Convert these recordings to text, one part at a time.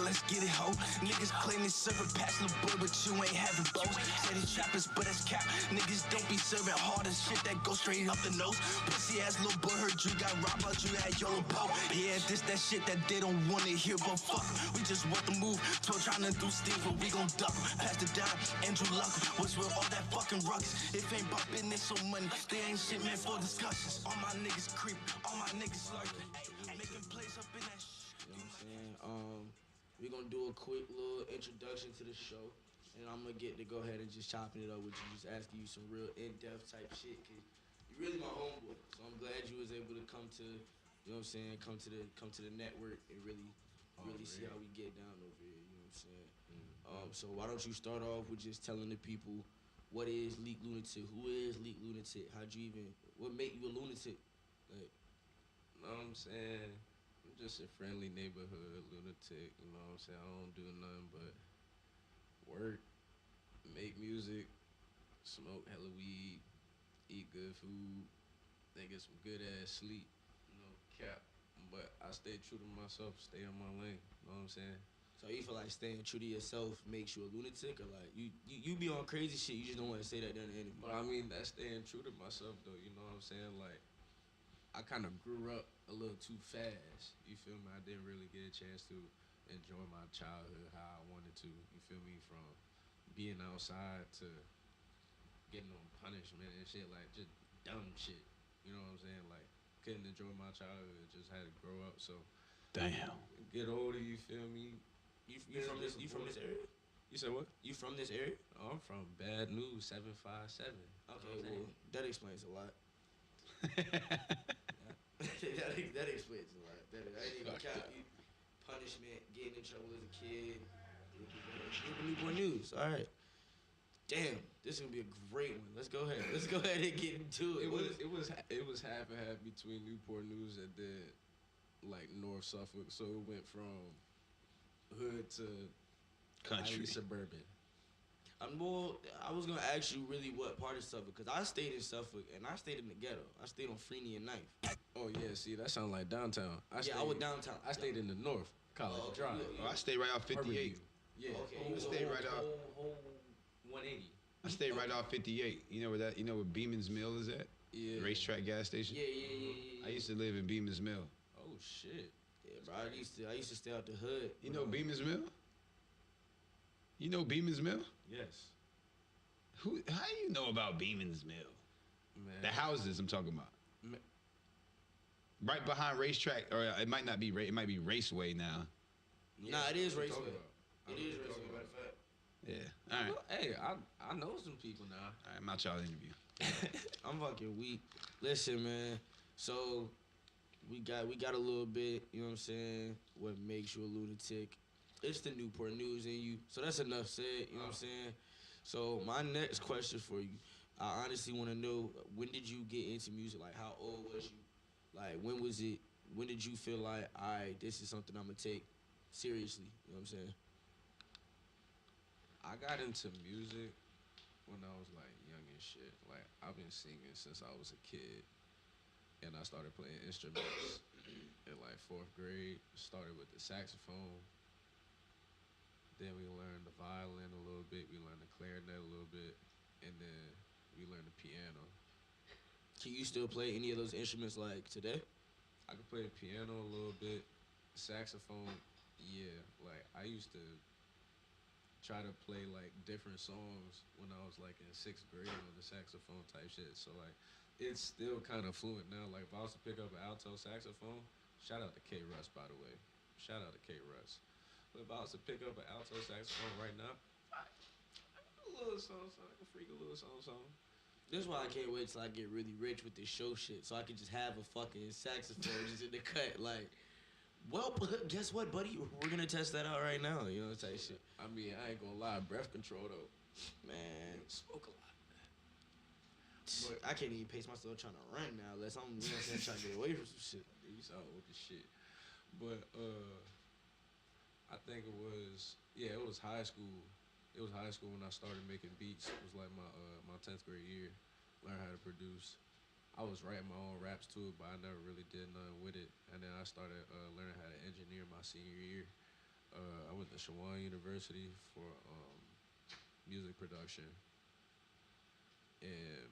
let's get it, ho. Niggas claim they serving past the boy, but you ain't having both. Say they trappers, but that's cap. Niggas don't be serving hard as shit that go straight up the nose. Pussy ass little boy heard you got robbed, but you had yellow bow. Yeah, this that shit that they don't wanna hear, but fuck. We just want the move, so trying to do Steve, but we gon' duck. Pass the dime, Andrew Luck. What's with all that fucking rucks? If ain't about business or money, they ain't shit meant for discussions. All my niggas creep, all my niggas lurking. Making plays up in that shit. You know what I'm saying? We're gonna do a quick little introduction to the show, and I'm gonna get to go ahead and just chopping it up with you, just asking you some real in-depth type shit, cause you're really my homeboy. So I'm glad you was able to come to, you know what I'm saying, come to the network and really see how we get down over here. You know what I'm saying? So why don't you start off with just telling the people what is Leek Lunatic? Who is Leek Lunatic? What made you a lunatic? Like, know what I'm saying? I'm just a friendly neighborhood lunatic, you know what I'm saying? I don't do nothing but work, make music, smoke hella weed, eat good food, then get some good ass sleep, you know, cap. But I stay true to myself, stay in my lane, you know what I'm saying? so you feel like staying true to yourself makes you a lunatic, or like you be on crazy shit, you just don't want to say that during the interview? But I mean, that's staying true to myself though, you know what I'm saying? Like, I kind of grew up a little too fast, you feel me? I didn't really get a chance to enjoy my childhood how I wanted to, you feel me? From being outside to getting on punishment and shit, like just dumb shit, you know what I'm saying? Like, couldn't enjoy my childhood, just had to grow up, so. Damn. Get older, you feel me? You from this area? You said what? You from this area? Oh, I'm from Bad News 757. Okay, well, that explains a lot. that explains a lot. I ain't even count. Punishment, getting in trouble as a kid. Newport News. All right. Damn, this is gonna be a great one. Let's go ahead and get into it. It was half and half between Newport News and then like North Suffolk, so it went from hood to Country. suburban. I was gonna ask you really what part of Suffolk, because I stayed in Suffolk and I stayed in the ghetto. I stayed on Freeney and Ninth. Oh yeah, see that sounds like downtown. I was downtown. I stayed in the North, College Drive. I stayed right off 58. Yeah. Okay. I stayed right off. Whole 180. I stayed right off 58. You know where that? You know where Beeman's Mill is at? Yeah. Racetrack gas station. Yeah. I used to live in Beeman's Mill. Oh shit. Yeah, bro. I used to stay out the hood. You know Beeman's Mill? You know Beeman's Mill? Yes. How do you know about Beeman's Mill? Man. The houses I'm talking about. Man. Right behind Racetrack, or it might not be. It might be Raceway now. Yeah, nah, it is Raceway. It is Raceway, matter of fact. Yeah. All right. Well, hey, I know some people now. All right, I'm out y'all interview. I'm fucking weak. Listen, man. So we got a little bit, you know what I'm saying, what makes you a lunatic. It's the Newport News in you. So that's enough said, you know what I'm saying? So my next question for you, I honestly want to know, when did you get into music? Like, how old was you? Like, when was it? When did you feel like, all right, this is something I'm going to take seriously? You know what I'm saying? I got into music when I was like young and shit. Like, I've been singing since I was a kid. And I started playing instruments in like 4th grade. Started with the saxophone. Then we learned the violin a little bit. We learned the clarinet a little bit. And then we learned the piano. Can you still play any of those instruments like today? I could play the piano a little bit. Saxophone, yeah. Like, I used to try to play like different songs when I was like in 6th grade on the saxophone type shit. So like, it's still kind of fluent now. Like, if I was to pick up an alto saxophone, shout out to K. Russ, by the way. Shout out to K. Russ. But if I was to pick up an alto saxophone right now, a little song, I can freak a little song. This is why I can't wait till I get really rich with this show shit, so I can just have a fucking saxophone just in the cut. Like, well, guess what, buddy? We're gonna test that out right now. You know, type shit. I mean, I ain't gonna lie, breath control though. Man, Smoke a lot. but I can't even pace myself trying to run now, unless I'm, you know what I'm saying, trying to get away from some shit. You saw with the shit. But I think it was high school. It was high school when I started making beats. It was like my 10th grade year. Learned how to produce. I was writing my own raps to it, but I never really did nothing with it. And then I started learning how to engineer my senior year. I went to Shawan University for music production, and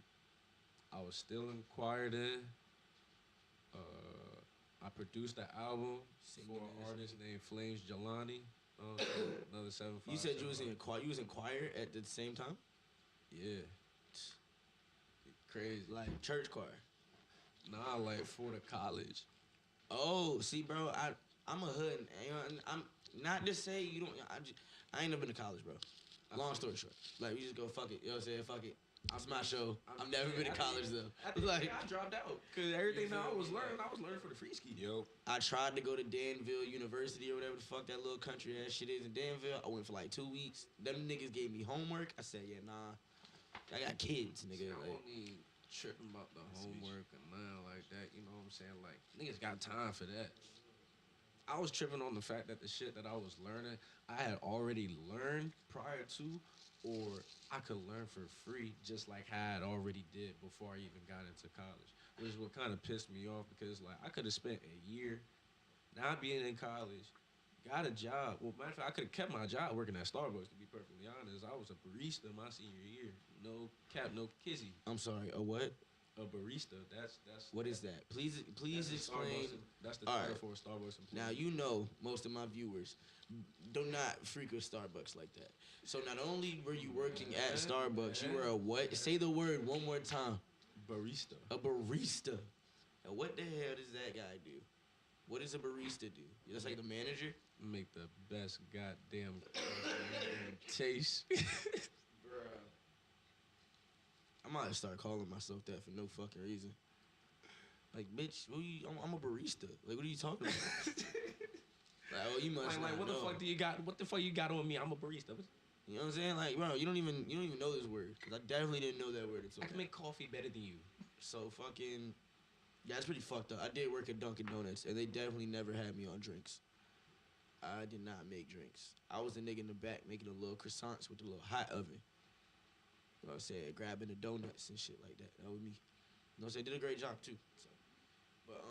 I was still in choir then. I produced an album for an artist named Flames Jelani. Another 7'5". You said you was in choir. You was in choir at the same time. Yeah. Crazy. Like church choir. Nah, like for the college. Oh, see, bro, I'm a hood. You know, I'm not to say you don't. I ain't never been to college, bro. Long story short, like we just go fuck it. You know what I'm saying? Fuck it. It's my show. I've never been to college though. Like I dropped out because everything that I was learning for the free ski. Yo, I tried to go to Danville University or whatever the fuck that little country ass shit is in Danville. I went for like 2 weeks. Them niggas gave me homework. I said, yeah, nah. I got kids, nigga. I don't need tripping about the homework and nothing like that. You know what I'm saying? Like niggas got time for that. I was tripping on the fact that the shit that I was learning, I had already learned prior to, or I could learn for free, just like how I had already did before I even got into college. Which is what kind of pissed me off because like I could have spent a year not being in college, got a job. Well, matter of fact, I could have kept my job working at Starbucks. To be perfectly honest, I was a barista my senior year. No cap, no kizzy. I'm sorry. A what? A barista. That's what is that? Please explain. That's the title for a Starbucks employee. Now you know most of my viewers do not frequent Starbucks like that. So not only were you working at Starbucks, you were a what? Say the word one more time. Barista. A barista. And what the hell does that guy do? What does a barista do? That's like the manager? Make the best goddamn taste. I might start calling myself that for no fucking reason. Like, bitch, I'm a barista. Like, what are you talking about? Like, oh, you must like what know. the fuck do you got? What the fuck you got on me? I'm a barista. You know what I'm saying? Like, bro, you don't even know this word. Cause I definitely didn't know that word until I can make coffee better than you. So fucking, yeah, it's pretty fucked up. I did work at Dunkin' Donuts, and they definitely never had me on drinks. I did not make drinks. I was the nigga in the back making the little croissants with the little hot oven. You know what I'm saying? Grabbing the donuts and shit like that. That was me. You know what I'm saying? Did a great job too. So, but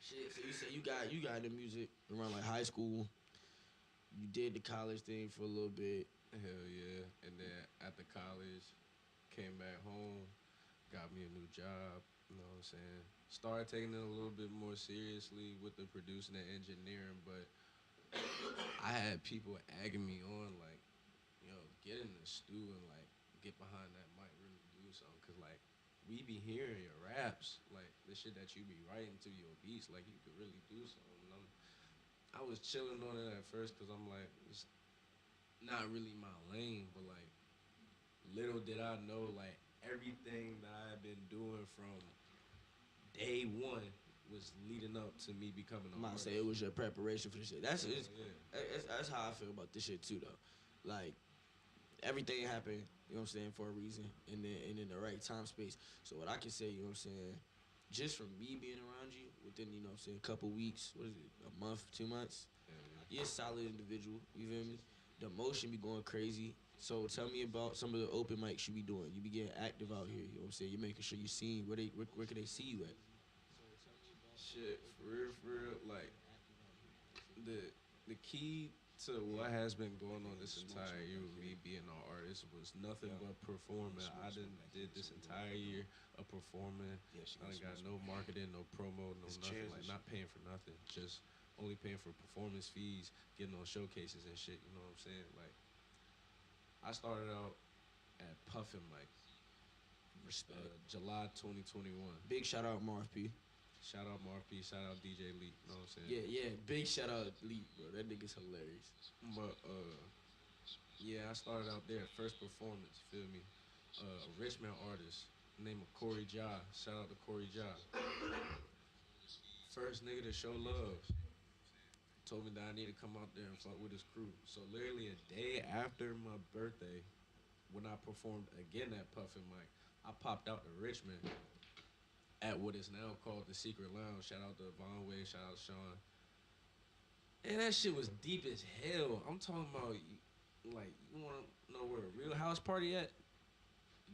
shit. So you say you got into music around like high school. You did the college thing for a little bit. Hell yeah. And then after college, came back home, got me a new job. You know what I'm saying? Started taking it a little bit more seriously with the producing and engineering, but I had people egging me on like, yo, get in the stew and like get behind that mic, really do something. Cause like we be hearing your raps, like the shit that you be writing to your beats, like you could really do something. And I was chilling on it at first cause I'm like, it's not really my lane, but like little did I know like everything that I had been doing from day one was leading up to me becoming I'm about to say it was your preparation for the shit. That's how I feel about this shit too though. Like everything happened, you know what I'm saying, for a reason and then in the right time space. So what I can say, you know what I'm saying, just from me being around you within, you know what I'm saying, a couple weeks, what is it, a month, 2 months? You're a solid individual, you feel me? The emotion be going crazy. So tell me about some of the open mics you be doing. You be getting active out here, you know what I'm saying? You're making sure you're seen. Where can they see you at? Shit, for real, like the key to what has been going on this entire year with me being an artist was nothing but performing. I did this entire year of performing. I done got no marketing, no promo, no nothing. Like not paying for nothing, just only paying for performance fees, getting on showcases and shit. You know what I'm saying? Like I started out at Puffin Mike. Respect. July 2021. Big shout out Marv P. Shout out Marv P. Shout out DJ Leek. You know what I'm saying? Yeah. Big shout out Leek, bro. That nigga's hilarious. But yeah, I started out there. First performance, feel me? A Richmond artist named Corey Ja. Shout out to Corey Ja. First nigga to show love. Told me that I need to come out there and fuck with his crew. So literally a day after my birthday, when I performed again at Puffin Mike, I popped out to Richmond at what is now called the Secret Lounge. Shout out to Von Way, shout out Sean. And that shit was deep as hell. I'm talking about, like, you wanna know where a real house party at?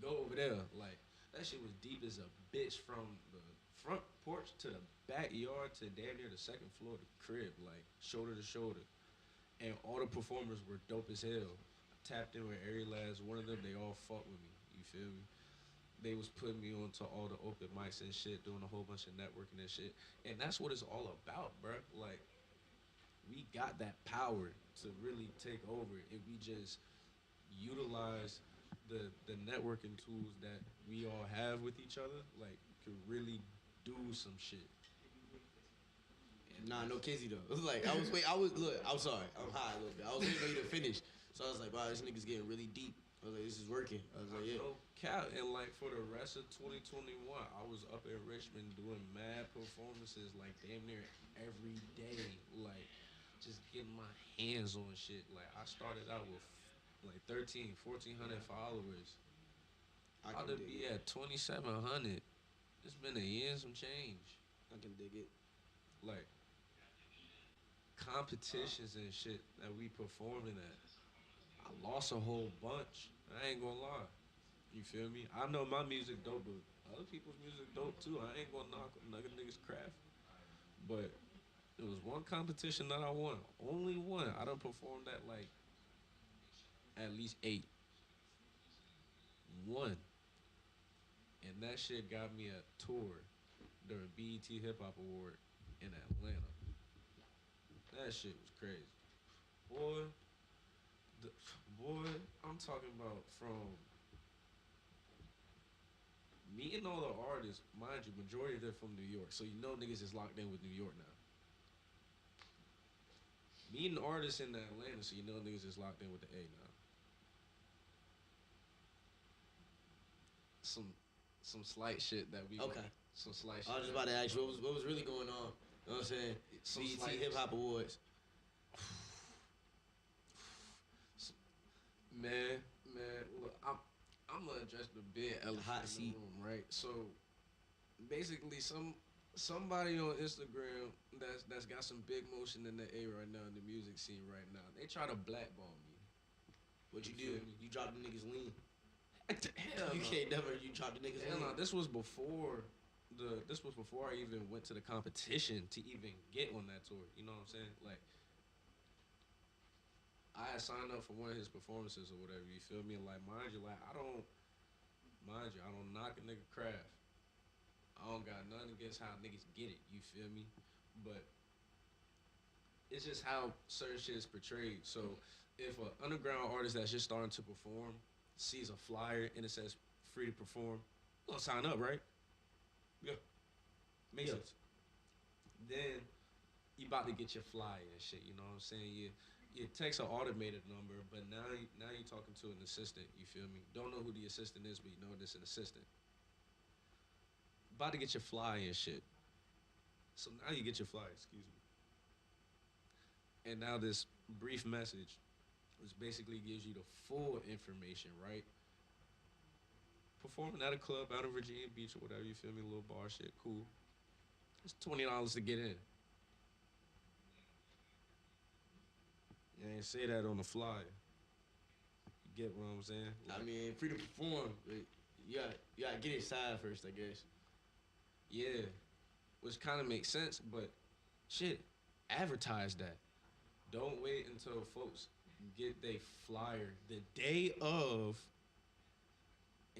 Go over there. Like, that shit was deep as a bitch from the front porch to the backyard to damn near the second floor of the crib, like, shoulder to shoulder. and all the performers were dope as hell. I tapped in with every last one of them. They all fought with me. You feel me? They was putting me on to all the open mics and shit, doing a whole bunch of networking and shit. And that's what it's all about, bruh. Like, we got that power to really take over if we just utilize the networking tools that we all have with each other. Like, could really do some shit. Nah, no Kizzy though. It was like look, I'm sorry, I'm high a little bit. I was waiting for you to finish, so I was like, wow, this nigga's getting really deep. I was like, this is working. I was like, yeah. No cap. And like for the rest of 2021, I was up in Richmond doing mad performances like damn near every day. Like just getting my hands on shit. Like I started out with like 1,400 followers. I How can to dig be it. at 2,700? It's been a year and some change. I can dig it. Like competitions and shit that we performing at. I lost a whole bunch. I ain't gonna lie. You feel me? I know my music dope, but other people's music dope too. I ain't gonna knock another nigga's craft. But there was one competition that I won. Only one. I done performed at like at least 8. One. And that shit got me a tour during BET Hip Hop Award in Atlanta. That shit was crazy. Boy, the, boy, I'm talking about from meeting all the artists, mind you, majority of them from New York. So you know niggas is locked in with New York now. Meeting artists in Atlanta, so you know niggas is locked in with the A now. Some some slight shit that we Okay. some slight shit. I was just about to ask you what was really going on. You know what I'm saying? Some BET slight- Hip Hop Awards. Man, look, I'm gonna address the big elephant hot in seat. the room, right? So basically, somebody on Instagram that's got some big motion in the A right now in the music scene right now. They try to blackball me. What you You do? feel me? You drop the niggas lean. Hell You no. can't never. You drop the niggas Hell lean. no, this was before I even went to the competition to even get on that tour. You know what I'm saying? Like I had signed up for one of his performances or whatever. You feel me? Like mind you, I don't knock a nigga craft. I don't got nothing against how niggas get it. You feel me? But it's just how certain shit is portrayed. So if an underground artist that's just starting to perform sees a flyer and it says free to perform, you gonna sign up, right? Yeah. Makes Yeah. sense. Then you about to get your flyer and shit, you know what I'm saying? You text an automated number, but now you're talking to an assistant, you feel me? Don't know who the assistant is, but you know this an assistant. About to get your flyer and shit. So now you get your flyer, excuse me. And now this brief message, which basically gives you the full information, right? Performing at a club out in Virginia Beach or whatever, you feel me? A little bar shit, cool. It's $20 to get in. You ain't say that on the flyer. You get what I'm saying? I mean, free to perform. But you gotta get inside first, I guess. Yeah, which kind of makes sense, but shit, advertise that. Don't wait until folks get their flyer the day of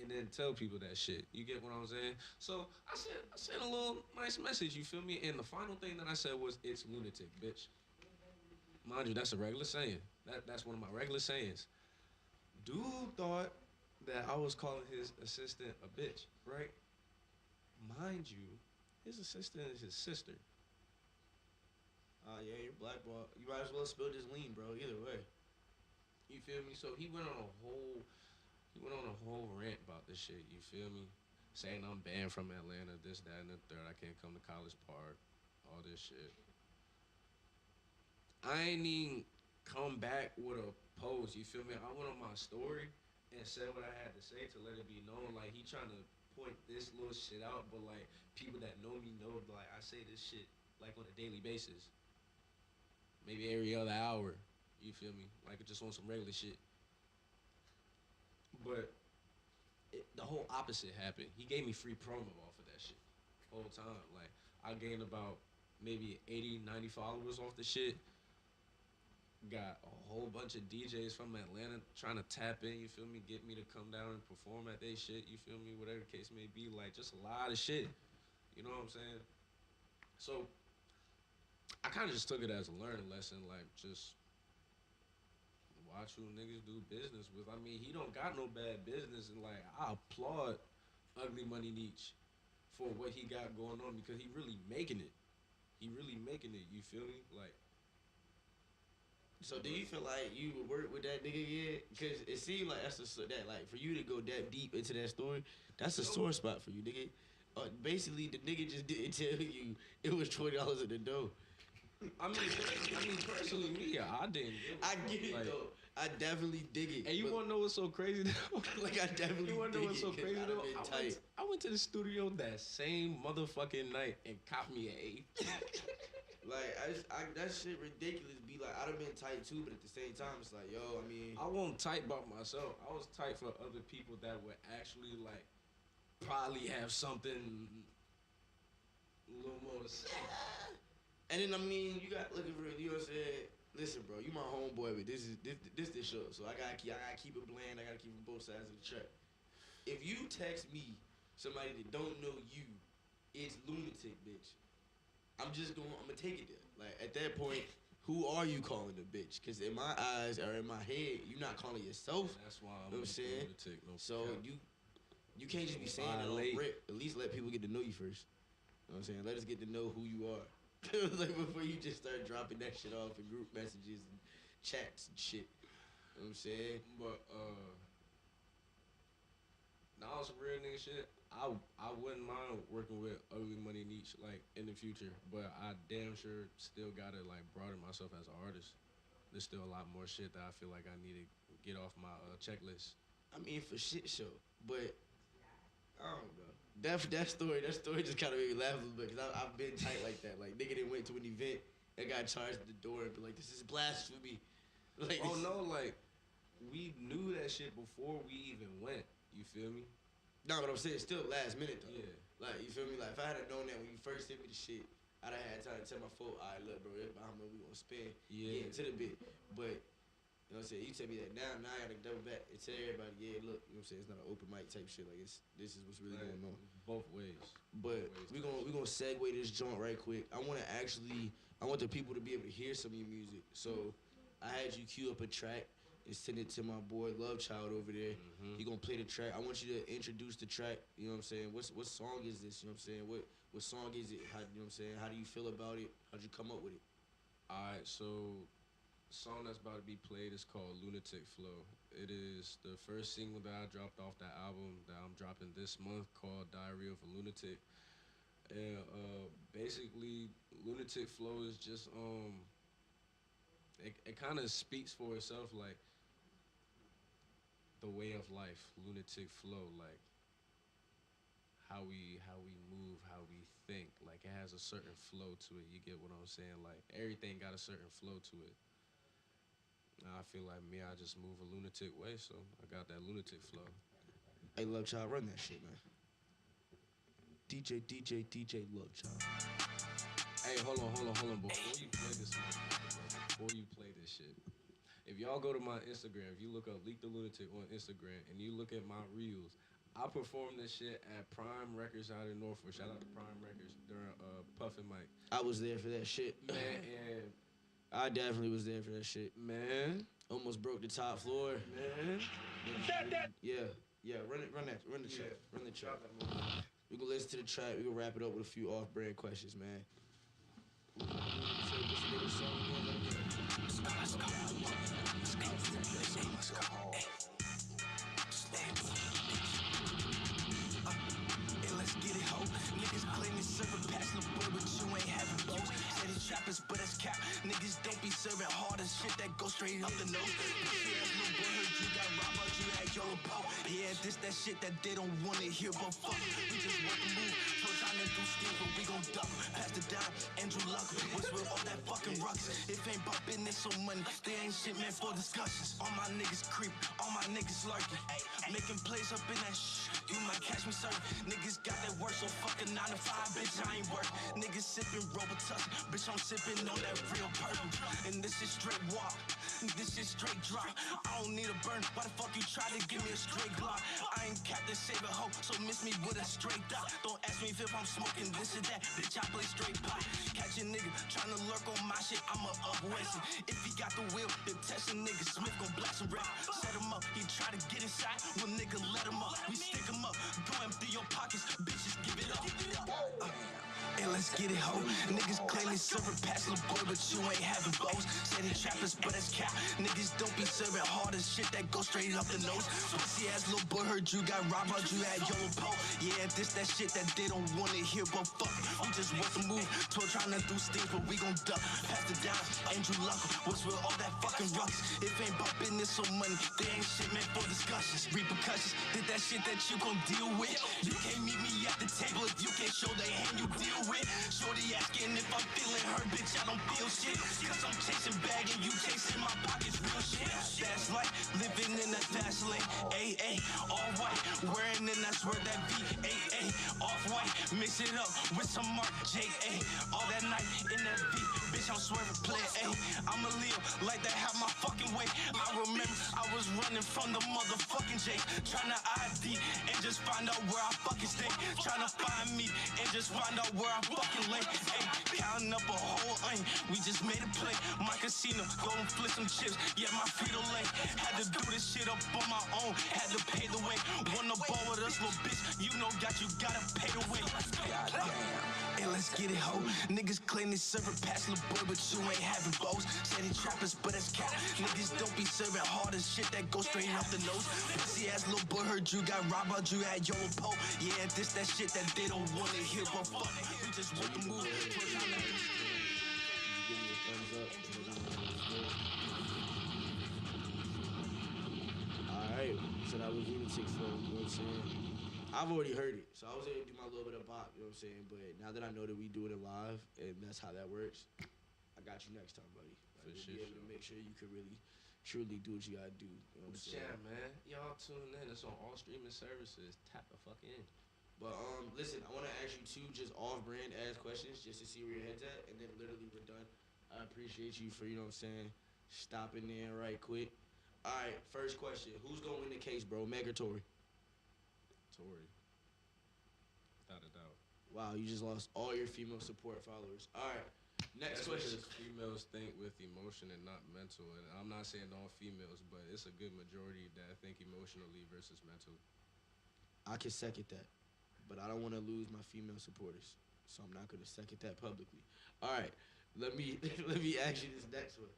and then tell people that shit. You get what I'm saying? So I sent a little nice message, you feel me? And the final thing that I said was, it's lunatic, bitch. Mind you, that's a regular saying. That's one of my regular sayings. Dude thought that I was calling his assistant a bitch, right? Mind you, his assistant is his sister. Yeah, you're blackball. You might as well spill this lean, bro. Either way. You feel me? So he went on a whole rant about this shit, you feel me? Saying I'm banned from Atlanta, this, that, and the third. I can't come to College Park, all this shit. I ain't even come back with a post, you feel me? I went on my story and said what I had to say to let it be known. Like, he trying to point this little shit out, but like, people that know me know, like, I say this shit, like, on a daily basis. Maybe every other hour, you feel me? Like, just on some regular shit. But the whole opposite happened. He gave me free promo off of that shit whole time. Like, I gained about maybe 80, 90 followers off the shit got a whole bunch of DJs from Atlanta trying to tap in, you feel me, get me to come down and perform at they shit, you feel me, whatever the case may be, like just a lot of shit. You know what I'm saying? So I kind of just took it as a learning lesson, like just watch who niggas do business with. I mean, he don't got no bad business, and like I applaud Ugly Money Nietzsche for what he got going on because he really making it. He really making it. You feel me? Like. So do you feel like you would work with that nigga yet? Cause it seemed like that's that like for you to go that deep into that story, that's a sore spot for you, nigga. Basically, the nigga just didn't tell you it was $20 at the door. I mean, personally, me, I didn't. I get it like, though. I definitely dig it. And you wanna know what's so crazy though? Like I definitely. You wanna know what's so crazy though? Tight. I went to the studio that same motherfucking night and copped me an 8. Like that shit ridiculous. Be like I'd have been tight too, but at the same time, it's like yo. I mean, I wasn't tight by myself. I was tight for other people that would actually like probably have something a little more to say. And then I mean, you got looking for you know what I'm saying. Listen, bro, you my homeboy, but this show, so I gotta keep it bland. I gotta keep it both sides of the track. If you text me somebody that don't know you, it's lunatic, bitch. I'm gonna take it there. Like at that point, who are you calling a bitch? Cause in my eyes or in my head, you're not calling yourself. That's why You know I'm what I'm saying? lunatic. No So you can't just be saying it on rip. At least let people get to know you first. You know what I'm saying? Let us get to know who you are. Like before you just start dropping that shit off in group messages and chats and shit. You know what I'm saying? But now some real nigga shit. I wouldn't mind working with Ugly Money Nietzsche like in the future, but I damn sure still gotta like broaden myself as an artist. There's still a lot more shit that I feel like I need to get off my checklist. I mean for shit show, but I don't know. That story just kind of made me laugh a little bit because I've been tight like that. Like nigga didn't went to an event and got charged at the door and be like, this is blasphemy. Like oh no, like we knew that shit before we even went. You feel me? No, but I'm saying still last minute though. Yeah. Like you feel me? Like if I had known that when you first sent me the shit, I'd have had time to tell my folk, all right, look, bro, that's how much we gonna spend. Yeah. Into the bit, but. You know what I'm saying? You tell me that now I gotta double back and tell everybody, yeah, look, you know what I'm saying? It's not an open mic type shit. Like this is what's really going on. Both ways. But we gonna segue this joint right quick. I want the people to be able to hear some of your music. So I had you cue up a track and send it to my boy Love Child over there. Mm-hmm. He gonna play the track. I want you to introduce the track. You know what I'm saying? What song is this? You know what I'm saying? What song is it? How, you know what I'm saying? How do you feel about it? How'd you come up with it? All right, so the song that's about to be played is called Lunatic Flow. It is the first single that I dropped off that album that I'm dropping this month called Diary of a Lunatic. And basically, Lunatic Flow is just, it kind of speaks for itself, like, the way of life, lunatic flow, like, how we move, how we think. Like, it has a certain flow to it, you get what I'm saying? Like, everything got a certain flow to it. I feel like me, I just move a lunatic way, so I got that lunatic flow. Hey, Love Child, run that shit, man. DJ Love Child. Hey, hold on. Before you play this shit, if y'all go to my Instagram, if you look up Leek The Lunatic on Instagram, and you look at my reels, I performed this shit at Prime Records out in Norfolk. Shout out to Prime Records during Puffin' Mike. I was there for that shit. Man, and I definitely was there for that shit. man, Almost broke the top floor. man. Yeah. Run the track. Run the track. We gonna listen to the track. We gonna wrap it up with a few off-brand questions, man. Let's get it, ho. Niggas claim they serving past the boy, but you ain't having both. Say they trappers, but that's cap. Niggas don't be serving hard as shit that go straight up the nose. Pussy ass little boy heard you got robbed out, you had your pop. Yeah, this that shit that they don't wanna hear, but fuck. We just want to move. So trying to to do steam, but we gon' duck. Pass the dime, Andrew Luck. What's with all that fucking rucks? If ain't about business or money, they ain't shit meant for discussions. All my niggas creep, all my niggas lurking. Making plays up in that shh. You might catch me serving. Niggas got that work, so fucking 9 to 5, bitch, I ain't work. Niggas sipping Robitussin, bitch, I'm sipping on that real purple. And this is straight walk, this is straight drop. I don't need a burn, why the fuck you try to give me a straight Glock? I ain't Captain Saber Hope, so miss me with a straight dot. Don't ask me if I'm smoking this or that, bitch, I play straight pop. Catch a nigga tryna lurk on my shit, I'ma up Wesson. If he got the will, then test a nigga, Smith gon' blast him rap. Set him up, he try to get inside, well nigga let him up. We stick him up, go empty your pockets, bitches give it up. Hey, let's get it, ho. Niggas claim they serving past little boy, but you ain't having bows. Say they trappers, but that's cap. Niggas don't be serving hard as shit that go straight up the nose. Pussy ass little boy heard you got robbed, you had yellow pole. Yeah, this that shit that they don't wanna hear, but fuck it. We just want to move, toward trying to do things, but we gon' duck. Pass it down, Andrew Luck. What's with all that fucking rucks? If ain't about business or money, they ain't shit meant for discussions. Repercussions, did that shit that you gon' deal with. You can't meet me at the table if you can't show the hand you deal with. Shorty asking if I'm feeling her, bitch, I don't feel shit. Cause I'm chasing bag and you chasing my pockets, real shit. That's like living in that fast lane. AA, all white, wearing and that's where that VAA, off white, mix it up with some Mark JA. All that night in that V, bitch, I'm swerving, play A. I'ma live like that, have my fucking way. I remember I was running from the motherfucking J, trying to ID and just find out where I fucking stay. Trying to find me and just find out where I fucking lay. Ay, counting up a whole we just made a play. My casino, go and flip some chips. Yeah, my Frito Lay. Had to do this shit up on my own. Had to pay the way. Wanna ball with us, little bitch? You know, you gotta pay the way. Goddamn. Hey, let's get it, ho. Niggas claim they serving past little boy, but you ain't having bows. Say they trappers, but that's cap. Niggas don't be serving hard as shit that go straight up the nose. Pussy ass little boy heard you got robbed, you had yellow pole. Yeah, this that shit that they don't wanna hear, but fuck. We just want to move. Give me a thumbs up. Alright, so that was Lunatic flow, you know what I'm saying? I've already heard it, so I was able to do my little bit of bop, you know what I'm saying? But now that I know that we do it live, and that's how that works, I got you next time, buddy. For sure. Be able to make sure you can really, truly do what you gotta do, you know what I'm saying? Yeah, man. Y'all tune in. It's on all streaming services. Tap the fuck in. But listen, I want to ask you two just off-brand ass questions just to see where your head's at, and then literally we're done. I appreciate you for, you know what I'm saying, stopping there right quick. All right, first question. Who's going to win the case, bro, Meg or Tory? Tory. Without a doubt. Wow, you just lost all your female support followers. All right, next question. Because females think with emotion and not mental. And I'm not saying all females, but it's a good majority that think emotionally versus mentally. I can second that, but I don't want to lose my female supporters, so I'm not going to second that publicly. All right, let me ask you this next one.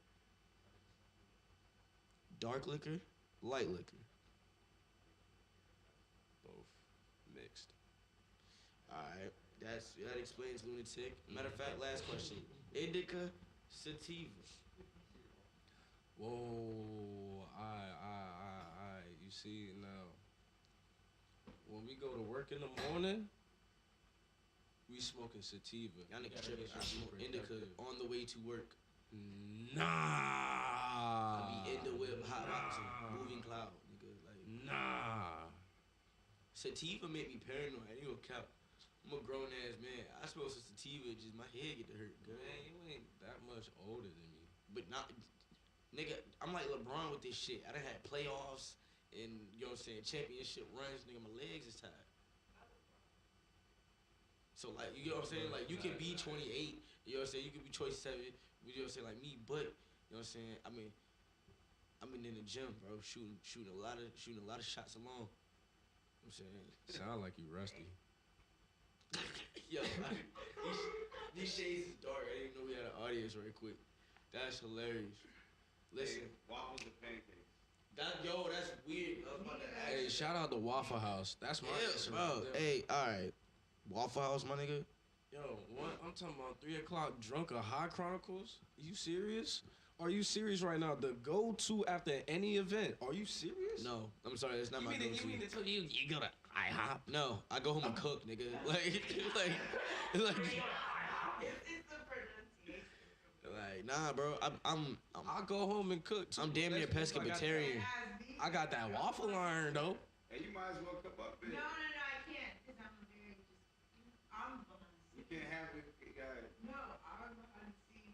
Dark liquor, light liquor? Both. Mixed. All right, that explains Lunatic. Matter of fact, last question. Indica, sativa? Whoa, I. You see, now, when we go to work in the morning, we smoking sativa. Y'all niggas tripping. I smoke indica on the way to work. Nah. I be in the whip, hot boxing, moving cloud, nigga. Like, nah. Sativa make me paranoid. I ain't gonna count. I'm a grown ass man. I smoke some sativa, just my head get to hurt, girl. Man, you ain't that much older than me. But not, nigga, I'm like LeBron with this shit. I done had playoffs and, you know what I'm saying, championship runs, nigga, my legs is tired. So, like, you know what I'm saying? Like, you can be 28, you know what I'm saying? You can be 27, you know what I'm saying, like me, but, you know what I'm saying? I mean, I've been in the gym, bro, shooting a lot of shots alone. You know what I'm saying? Sound like you rusty. Yo, these shades is dark. I didn't know we had an audience right quick. That's hilarious. Listen. Waffles and pancakes. That's weird. I was about to ask. Hey, shout out to Waffle House. That's my answer. Bro, hey, alright. Waffle House, my nigga. Yo, what? I'm talking about 3 o'clock drunk or High Chronicles? Are you serious? Are you serious right now? The go-to after any event. Are you serious? No, I'm sorry, that's not my go-to. You mean to tell you go to High IHOP? No, I go home and cook, nigga. Like, It's the pronunciation. like, nah, bro. I'll go home and cook too. I'm damn near pescatarian. I got that waffle iron though. Hey, you might as well come up No, I can't, because I'm very I'm behind the You can't have it. You got No, I'm behind the scenes.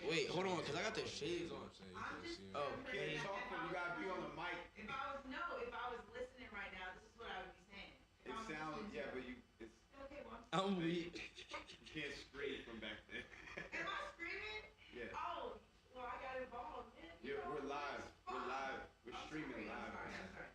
Wait, hold on, cause I got the shades on. I'm just. Oh. You can't talk when you gotta be on the mic. If I was listening right now, this is what I would be saying. If It I was sounds, listening yeah, to but you, it's, Okay, well, I'm weak. you can't scream from back there. am I screaming? Yeah. Oh, well, I got involved. Man. Yeah, we're live. We're live. We're I'm streaming sorry, live. I'm sorry.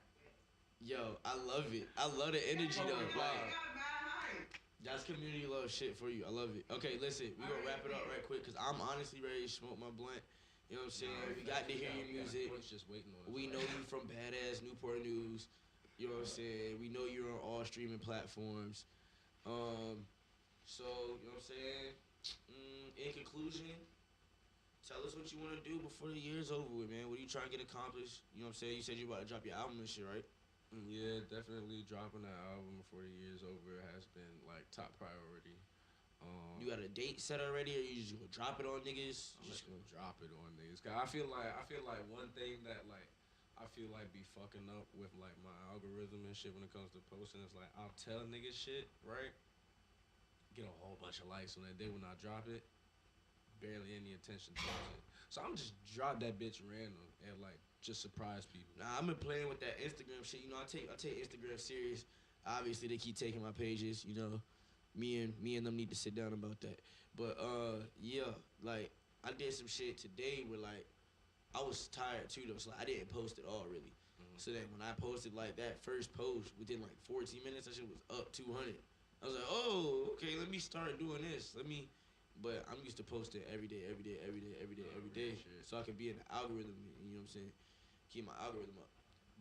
Yo, I love it. I love the energy though. I Like, got mad hype. that's community love shit for you. I love it. Okay, listen, we gonna wrap it up right quick, cause I'm honestly ready to smoke my blunt. You know what I'm saying? We got to hear your music. Just waiting on us. We know you from badass Newport News. You know what I'm saying? We know you're on all streaming platforms. So, you know what I'm saying? In conclusion, tell us what you want to do before the year's over with, man. What are you trying to get accomplished? You know what I'm saying? You said you about to drop your album and shit, right? Yeah, definitely dropping that album before the year's over has been like top priority. You got a date set already, or you just gonna drop it on niggas? I'm just gonna drop it on niggas. Cause I feel like one thing that like I feel like be fucking up with like my algorithm and shit when it comes to posting is like I'll tell niggas shit, right? Get a whole bunch of likes on that day when I drop it. Barely any attention towards it. So I'm just drop that bitch random and like just surprise people. Nah, I've been playing with that Instagram shit. You know, I take Instagram serious. Obviously, they keep taking my pages. You know, me and them need to sit down about that. But yeah, like I did some shit today where like I was tired too though, so like, I didn't post at all really. So then when I posted like that first post within like 14 minutes, that shit was up 200. I was like, oh, okay, let me start doing this. But I'm used to posting every day, so I can be in the algorithm. You know what I'm saying? Keep my algorithm up.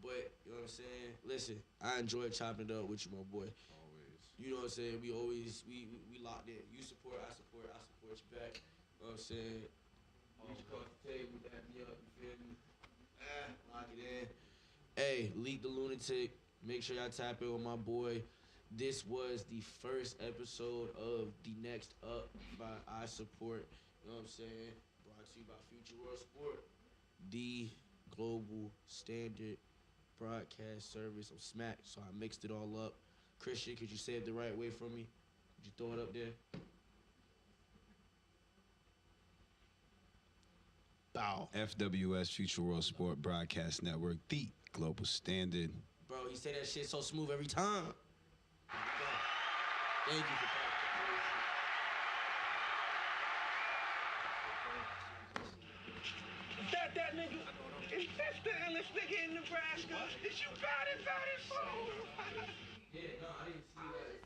But you know what I'm saying? Listen, I enjoy chopping it up with you, my boy. Always. You know what I'm saying? We always we locked in. You support, I support you back. You know what I'm saying? Reach across the table, dap me up, you feel me? Lock it in. Hey, Leek The Lunatic. Make sure y'all tap in with my boy. This was the first episode of The Next Up by I Support. You know what I'm saying? Brought to you by Future World Sport. The global standard broadcast service. I'm smacked, so I mixed it all up. Christian, could you say it the right way for me? Could you throw it up there? Bow. FWS Future World Sport Broadcast Network, the global standard. Bro, he say that shit so smooth every time. Thank you for That nigga is the illest nigga in Nebraska. Is you bad as fool? Yeah, no, I didn't see that.